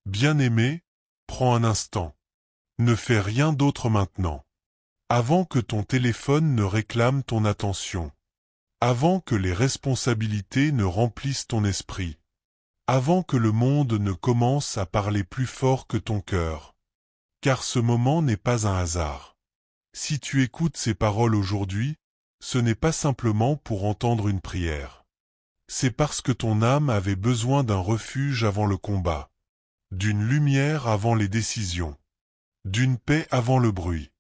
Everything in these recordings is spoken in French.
Bien-aimé, prends un instant. Ne fais rien d'autre maintenant. Avant que ton téléphone ne réclame ton attention. Avant que les responsabilités ne remplissent ton esprit. Avant que le monde ne commence à parler plus fort que ton cœur. Car ce moment n'est pas un hasard. Si tu écoutes ces paroles aujourd'hui, ce n'est pas simplement pour entendre une prière. C'est parce que ton âme avait besoin d'un refuge avant le combat, d'une lumière avant les décisions, d'une paix avant le bruit.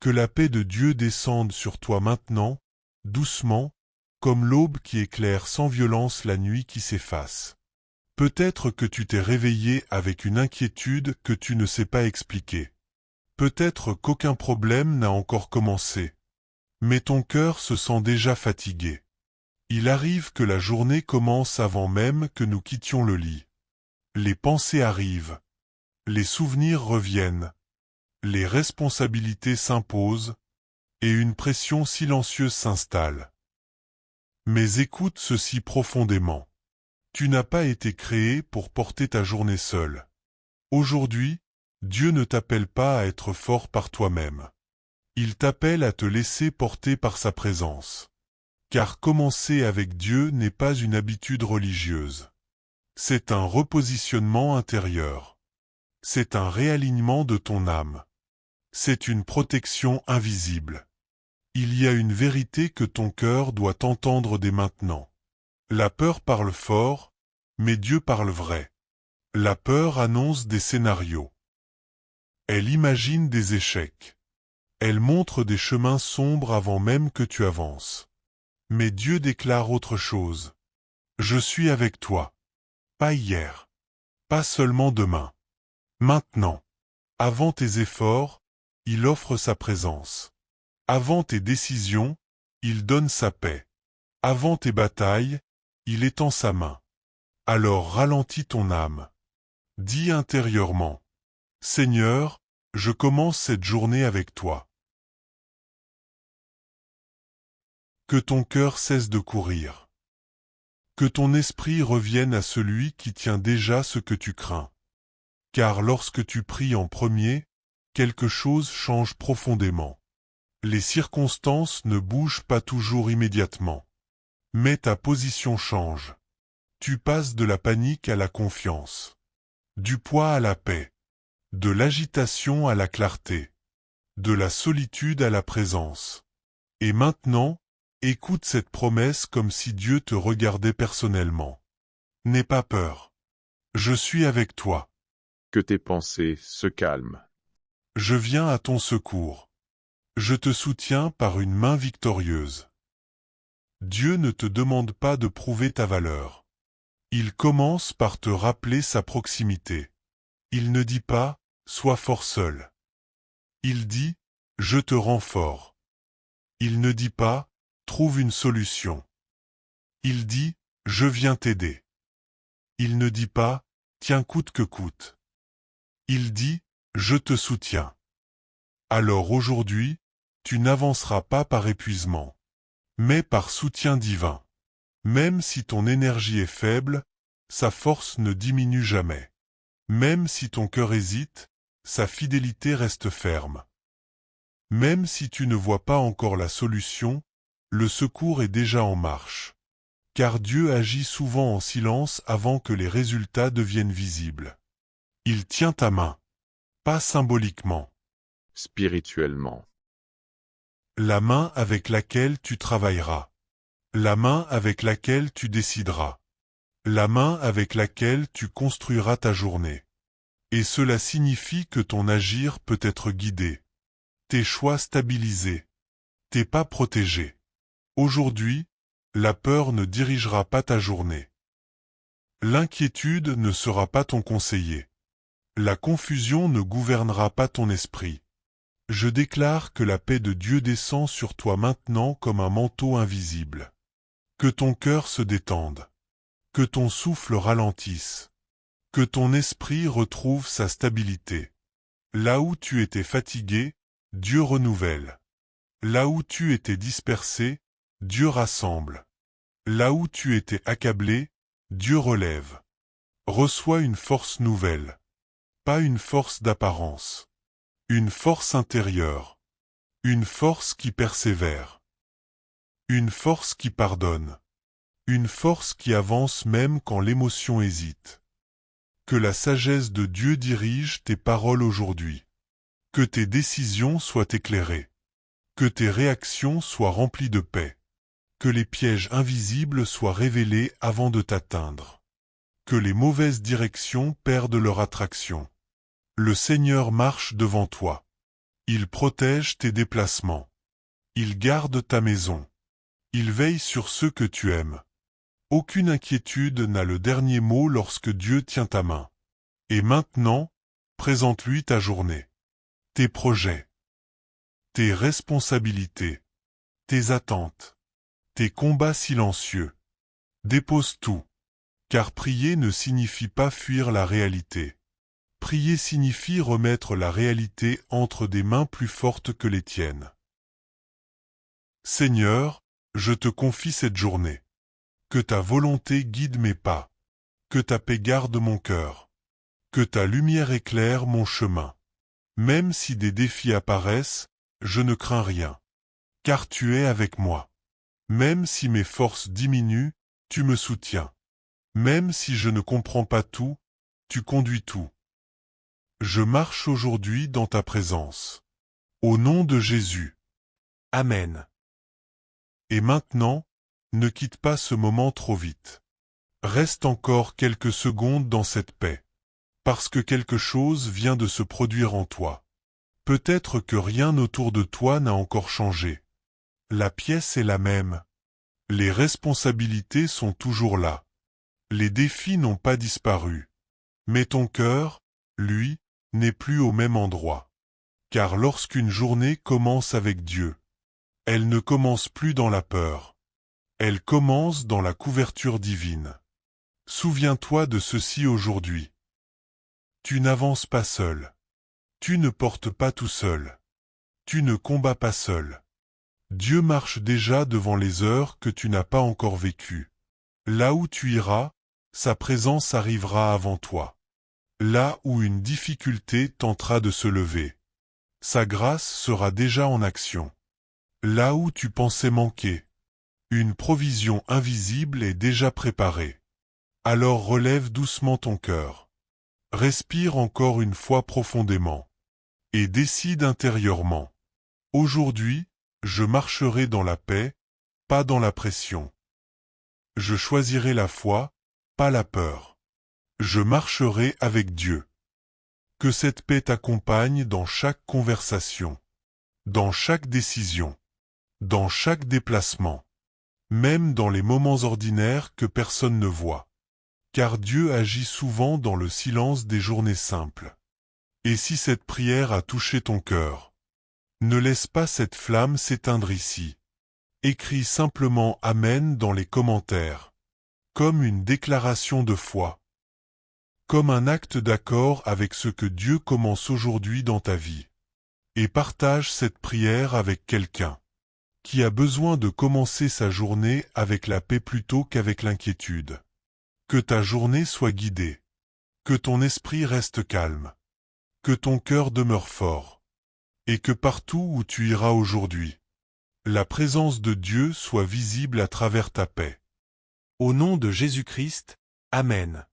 Que la paix de Dieu descende sur toi maintenant, doucement, comme l'aube qui éclaire sans violence la nuit qui s'efface. Peut-être que tu t'es réveillé avec une inquiétude que tu ne sais pas expliquer. Peut-être qu'aucun problème n'a encore commencé. Mais ton cœur se sent déjà fatigué. Il arrive que la journée commence avant même que nous quittions le lit. Les pensées arrivent. Les souvenirs reviennent. Les responsabilités s'imposent. Et une pression silencieuse s'installe. Mais écoute ceci profondément. Tu n'as pas été créé pour porter ta journée seule. Aujourd'hui, Dieu ne t'appelle pas à être fort par toi-même. Il t'appelle à te laisser porter par sa présence. Car commencer avec Dieu n'est pas une habitude religieuse. C'est un repositionnement intérieur. C'est un réalignement de ton âme. C'est une protection invisible. Il y a une vérité que ton cœur doit entendre dès maintenant. La peur parle fort, mais Dieu parle vrai. La peur annonce des scénarios. Elle imagine des échecs. Elle montre des chemins sombres avant même que tu avances. Mais Dieu déclare autre chose. Je suis avec toi. Pas hier. Pas seulement demain. Maintenant. Avant tes efforts, il offre sa présence. Avant tes décisions, il donne sa paix. Avant tes batailles, il étend sa main. Alors ralentis ton âme. Dis intérieurement. Seigneur, je commence cette journée avec toi. Que ton cœur cesse de courir. Que ton esprit revienne à celui qui tient déjà ce que tu crains. Car lorsque tu pries en premier, quelque chose change profondément. Les circonstances ne bougent pas toujours immédiatement. Mais ta position change. Tu passes de la panique à la confiance. Du poids à la paix. De l'agitation à la clarté. De la solitude à la présence. Et maintenant, écoute cette promesse comme si Dieu te regardait personnellement. N'aie pas peur. Je suis avec toi. Que tes pensées se calment. Je viens à ton secours. Je te soutiens par une main victorieuse. Dieu ne te demande pas de prouver ta valeur. Il commence par te rappeler sa proximité. Il ne dit pas « sois fort seul ». Il dit « je te rends fort ». Il ne dit pas « trouve une solution ». Il dit « je viens t'aider ». Il ne dit pas « tiens coûte que coûte ». Il dit « je te soutiens ». Alors aujourd'hui, tu n'avanceras pas par épuisement, mais par soutien divin. Même si ton énergie est faible, sa force ne diminue jamais. Même si ton cœur hésite, sa fidélité reste ferme. Même si tu ne vois pas encore la solution, le secours est déjà en marche. Car Dieu agit souvent en silence avant que les résultats deviennent visibles. Il tient ta main. Pas symboliquement. Spirituellement. La main avec laquelle tu travailleras. La main avec laquelle tu décideras. La main avec laquelle tu construiras ta journée. Et cela signifie que ton agir peut être guidé. Tes choix stabilisés. Tes pas protégés. Aujourd'hui, la peur ne dirigera pas ta journée. L'inquiétude ne sera pas ton conseiller. La confusion ne gouvernera pas ton esprit. Je déclare que la paix de Dieu descend sur toi maintenant comme un manteau invisible. Que ton cœur se détende. Que ton souffle ralentisse. Que ton esprit retrouve sa stabilité. Là où tu étais fatigué, Dieu renouvelle. Là où tu étais dispersé, Dieu rassemble. Là où tu étais accablé, Dieu relève. Reçois une force nouvelle. Pas une force d'apparence. Une force intérieure. Une force qui persévère. Une force qui pardonne. Une force qui avance même quand l'émotion hésite. Que la sagesse de Dieu dirige tes paroles aujourd'hui. Que tes décisions soient éclairées. Que tes réactions soient remplies de paix. Que les pièges invisibles soient révélés avant de t'atteindre. Que les mauvaises directions perdent leur attraction. Le Seigneur marche devant toi. Il protège tes déplacements. Il garde ta maison. Il veille sur ceux que tu aimes. Aucune inquiétude n'a le dernier mot lorsque Dieu tient ta main. Et maintenant, présente-lui ta journée. Tes projets. Tes responsabilités. Tes attentes. Tes combats silencieux. Dépose tout. Car prier ne signifie pas fuir la réalité. Prier signifie remettre la réalité entre des mains plus fortes que les tiennes. Seigneur, je te confie cette journée. Que ta volonté guide mes pas. Que ta paix garde mon cœur. Que ta lumière éclaire mon chemin. Même si des défis apparaissent, je ne crains rien. Car tu es avec moi. Même si mes forces diminuent, tu me soutiens. Même si je ne comprends pas tout, tu conduis tout. Je marche aujourd'hui dans ta présence. Au nom de Jésus. Amen. Et maintenant, ne quitte pas ce moment trop vite. Reste encore quelques secondes dans cette paix. Parce que quelque chose vient de se produire en toi. Peut-être que rien autour de toi n'a encore changé. La pièce est la même. Les responsabilités sont toujours là. Les défis n'ont pas disparu. Mais ton cœur, lui, n'est plus au même endroit. Car lorsqu'une journée commence avec Dieu, elle ne commence plus dans la peur. Elle commence dans la couverture divine. Souviens-toi de ceci aujourd'hui. Tu n'avances pas seul. Tu ne portes pas tout seul. Tu ne combats pas seul. Dieu marche déjà devant les heures que tu n'as pas encore vécues. Là où tu iras, sa présence arrivera avant toi. Là où une difficulté tentera de se lever, sa grâce sera déjà en action. Là où tu pensais manquer, une provision invisible est déjà préparée. Alors relève doucement ton cœur. Respire encore une fois profondément. Et décide intérieurement. Aujourd'hui, je marcherai dans la paix, pas dans la pression. Je choisirai la foi, pas la peur. Je marcherai avec Dieu. Que cette paix t'accompagne dans chaque conversation, dans chaque décision, dans chaque déplacement, même dans les moments ordinaires que personne ne voit. Car Dieu agit souvent dans le silence des journées simples. Et si cette prière a touché ton cœur, ne laisse pas cette flamme s'éteindre ici. Écris simplement Amen dans les commentaires, comme une déclaration de foi. Comme un acte d'accord avec ce que Dieu commence aujourd'hui dans ta vie. Et partage cette prière avec quelqu'un qui a besoin de commencer sa journée avec la paix plutôt qu'avec l'inquiétude. Que ta journée soit guidée. Que ton esprit reste calme. Que ton cœur demeure fort. Et que partout où tu iras aujourd'hui, la présence de Dieu soit visible à travers ta paix. Au nom de Jésus-Christ, Amen.